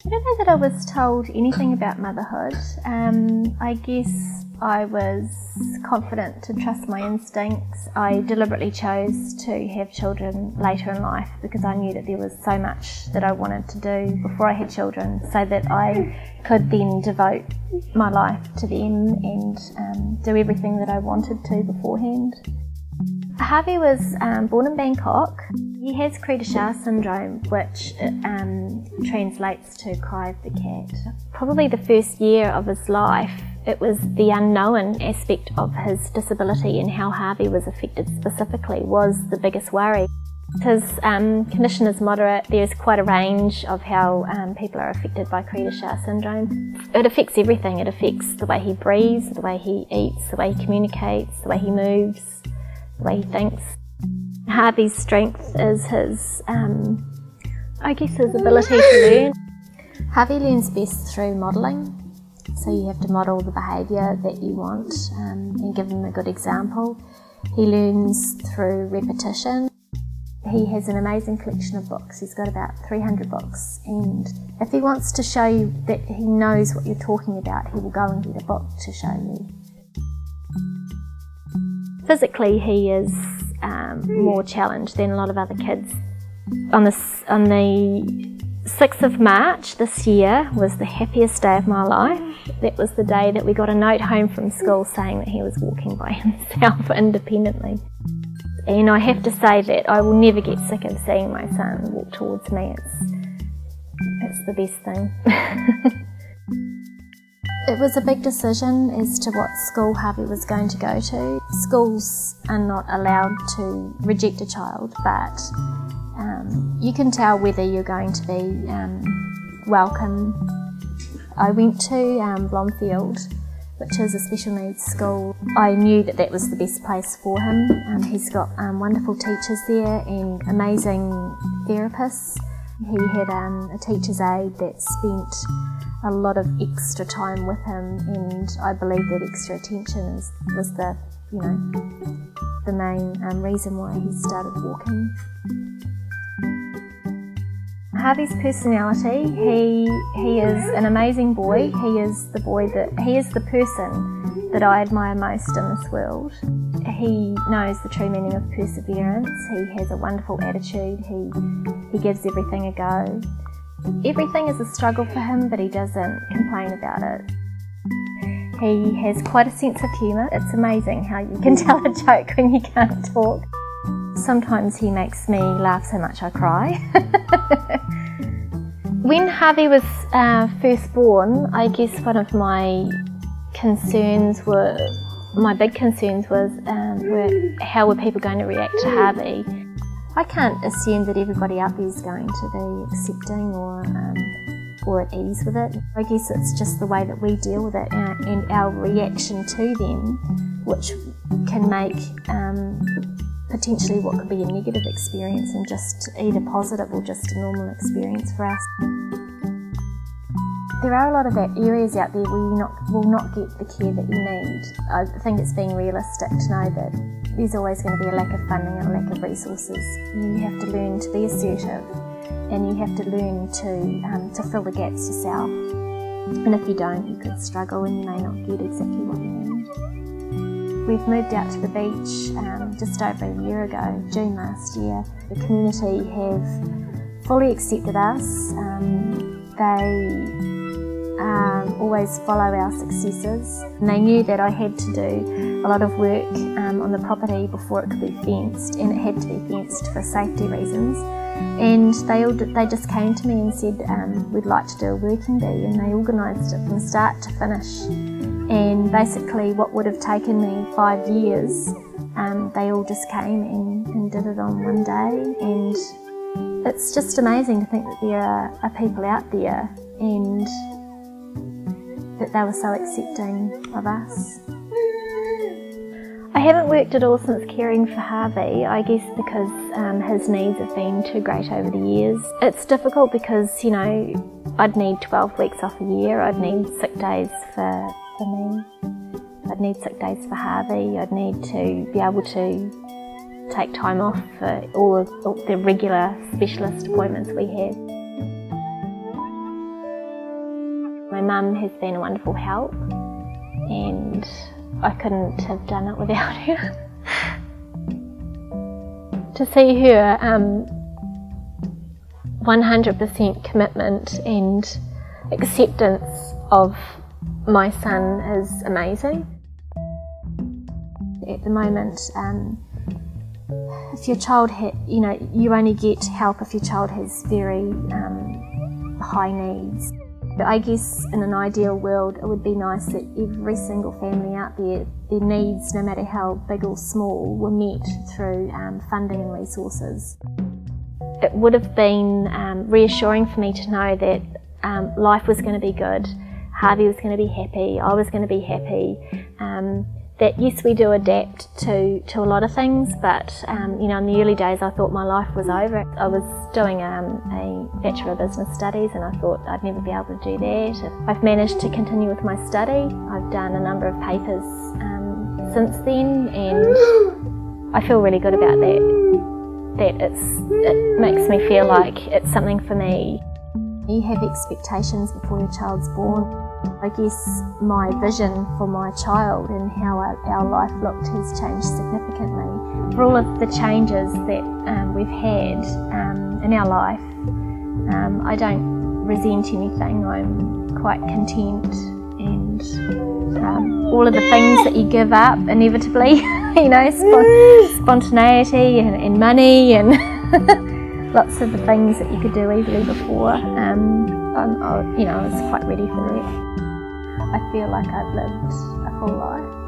I don't know that I was told anything about motherhood. I guess I was confident to trust my instincts. I deliberately chose to have children later in life because I knew that there was so much that I wanted to do before I had children, so that I could then devote my life to them and do everything that I wanted to beforehand. Harvey was born in Bangkok. He has Credit syndrome, which translates to cry of the cat. Probably the first year of his life, it was the unknown aspect of his disability and how Harvey was affected specifically was the biggest worry. His condition is moderate. There's quite a range of how people are affected by Credit syndrome. It affects everything. It affects the way he breathes, the way he eats, the way he communicates, the way he moves, the way he thinks. Harvey's strength is his ability to learn. Harvey learns best through modelling. So you have to model the behaviour that you want and give him a good example. He learns through repetition. He has an amazing collection of books. He's got about 300 books, and if he wants to show you that he knows what you're talking about, he will go and get a book to show you. Physically, he is more challenged than a lot of other kids. On the 6th of March this year was the happiest day of my life. That was the day that we got a note home from school saying that he was walking by himself independently. And I have to say that I will never get sick of seeing my son walk towards me. It's the best thing. It was a big decision as to what school Harvey was going to go to. Schools are not allowed to reject a child, but you can tell whether you're going to be welcome. I went to Blomfield, which is a special needs school. I knew that that was the best place for him. He's got wonderful teachers there and amazing therapists. He had a teacher's aide that spent a lot of extra time with him, and I believe that extra attention was the main reason why he started walking. Harvey's personality, he is an amazing boy. He is the person that I admire most in this world. He knows the true meaning of perseverance. He has a wonderful attitude. He gives everything a go. Everything is a struggle for him, but he doesn't complain about it. He has quite a sense of humour. It's amazing how you can tell a joke when you can't talk. Sometimes he makes me laugh so much I cry. When Harvey was first born, I guess one of my big concerns was how were people going to react to Harvey. I can't assume that everybody out there is going to be accepting or at ease with it. I guess it's just the way that we deal with it and our reaction to them, which can make potentially what could be a negative experience and just either positive or just a normal experience for us. There are a lot of areas out there where you will not get the care that you need. I think it's being realistic to know that there's always going to be a lack of funding and a lack of resources. You have to learn to be assertive, and you have to learn to fill the gaps yourself. And if you don't, you could struggle and you may not get exactly what you need. We've moved out to the beach just over a year ago, June last year. The community have fully accepted us. They always follow our successes. And they knew that I had to do a lot of work on the property before it could be fenced, and it had to be fenced for safety reasons. And they just came to me and said, we'd like to do a working bee, and they organised it from start to finish. And basically what would have taken me 5 years, they all just came and did it on one day. And it's just amazing to think that there are people out there and that they were so accepting of us. I haven't worked at all since caring for Harvey, I guess because his needs have been too great over the years. It's difficult because, I'd need 12 weeks off a year, I'd need sick days for me, I'd need sick days for Harvey, I'd need to be able to take time off for all the regular specialist appointments we have. mum has been a wonderful help, and I couldn't have done it without her. To see her 100% commitment and acceptance of my son is amazing. At the moment, if your child you only get help if your child has very high needs. I guess in an ideal world it would be nice that every single family out there, their needs, no matter how big or small, were met through funding and resources. It would have been reassuring for me to know that life was going to be good, Harvey was going to be happy, I was going to be happy, that yes, we do adapt to a lot of things, but in the early days I thought my life was over. I was doing a Bachelor of Business Studies and I thought I'd never be able to do that. I've managed to continue with my study. I've done a number of papers since then, and I feel really good about that. It makes me feel like it's something for me. You have expectations before your child's born. I guess my vision for my child and how our life looked has changed significantly. For all of the changes that we've had in our life, I don't resent anything. I'm quite content, and all of the things that you give up inevitably, spontaneity and money and lots of the things that you could do easily before, I was quite ready for that. I feel like I've lived a full life.